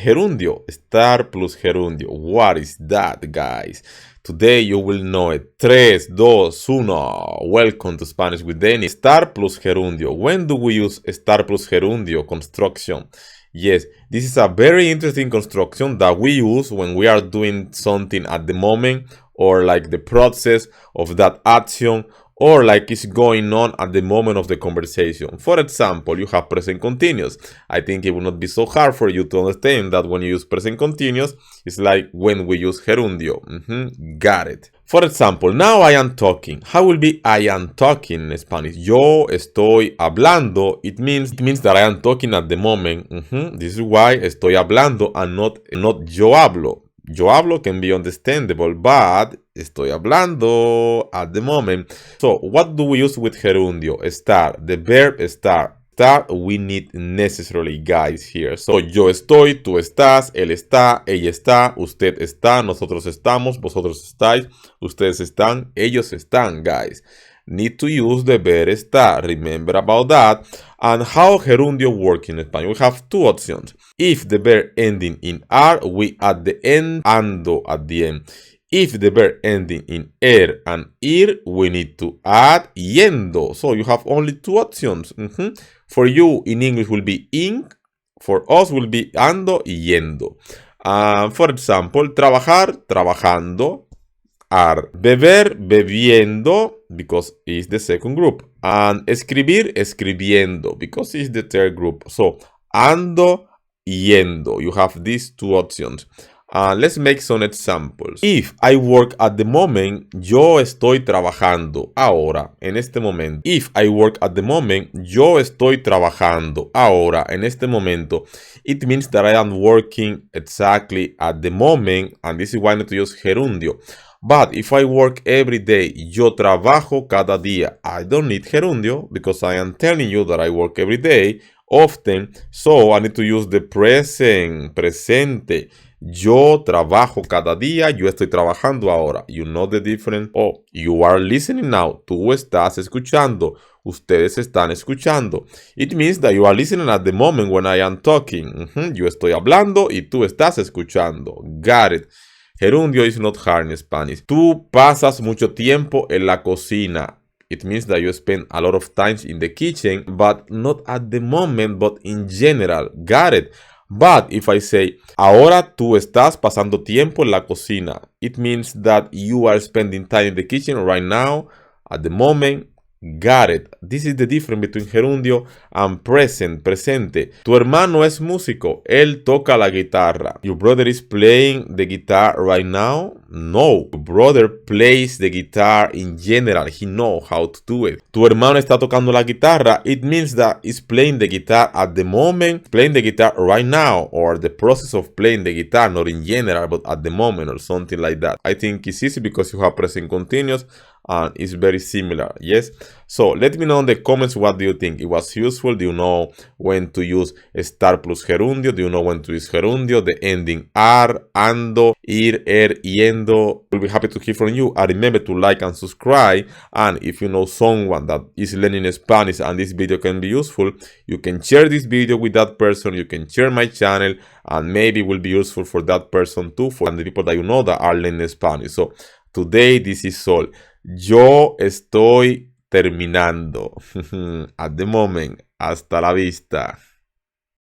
Gerundio, estar plus gerundio. What is that, guys? Today you will know it. 3, 2, 1. Welcome to Spanish with Danny. Estar plus gerundio. When do we use estar plus gerundio construction? Yes, this is a very interesting construction that we use when we are doing something at the moment, or like the process of that action, or like it's going on at the moment of the conversation. For example, you have present continuous. I think it will not be so hard for you to understand that when you use present continuous, it's like when we use gerundio. Got it. For example, now I am talking. How will be I am talking in Spanish? Yo estoy hablando. It means that I am talking at the moment. This is why estoy hablando and not yo hablo. Yo hablo can be understandable, but estoy hablando at the moment. So, what do we use with gerundio? Estar. The verb estar. Estar we need necessarily, guys, here. So, yo estoy, tú estás, él está, ella está, usted está, nosotros estamos, vosotros estáis, ustedes están, ellos están, guys. Need to use the verb estar. Remember about that. And how gerundio works in Spanish? We have two options. If the verb ending in R, we add the end ando at the end. If the verb ending in and ir, we need to add yendo. So you have only two options. For you, in English, will be in. For us, will be ando y yendo. For example, trabajar, trabajando. Beber, bebiendo, because it's the second group. And escribir, escribiendo, because it's the third group. So, ando, yendo. You have these two options. Let's make some examples. If I work at the moment, yo estoy trabajando ahora, en este momento. If I work at the moment, yo estoy trabajando ahora, en este momento. It means that I am working exactly at the moment, and this is why I need to use gerundio. But if I work every day, yo trabajo cada día, I don't need gerundio because I am telling you that I work every day, often, so I need to use the present, presente. Yo trabajo cada día, yo estoy trabajando ahora. You know the difference? Oh, you are listening now. Tú estás escuchando. Ustedes están escuchando. It means that you are listening at the moment when I am talking. Yo estoy hablando y tú estás escuchando. Got it. Gerundio is not hard in Spanish. Tú pasas mucho tiempo en la cocina. It means that you spend a lot of time in the kitchen, but not at the moment, but in general. Got it. But if I say, ahora tú estás pasando tiempo en la cocina, it means that you are spending time in the kitchen right now, at the moment. Got it. This is the difference between gerundio and present, presente. Tu hermano es músico. Él toca la guitarra. Your brother is playing the guitar right now? No. Your brother plays the guitar in general. He knows how to do it. Tu hermano está tocando la guitarra. It means that he's playing the guitar at the moment, playing the guitar right now, or the process of playing the guitar, not in general, but at the moment, or something like that. I think it's easy because you have present continuous. And it's very similar, yes? So let me know in the comments, what do you think? It was useful? Do you know when to use estar plus gerundio? Do you know when to use gerundio? The ending ar, ando, ir, yendo. We'll be happy to hear from you. And remember to like and subscribe. And if you know someone that is learning Spanish and this video can be useful, you can share this video with that person. You can share my channel, and maybe it will be useful for that person too, for the people that you know that are learning Spanish. So today, this is all. Yo estoy terminando. At the moment. Hasta la vista.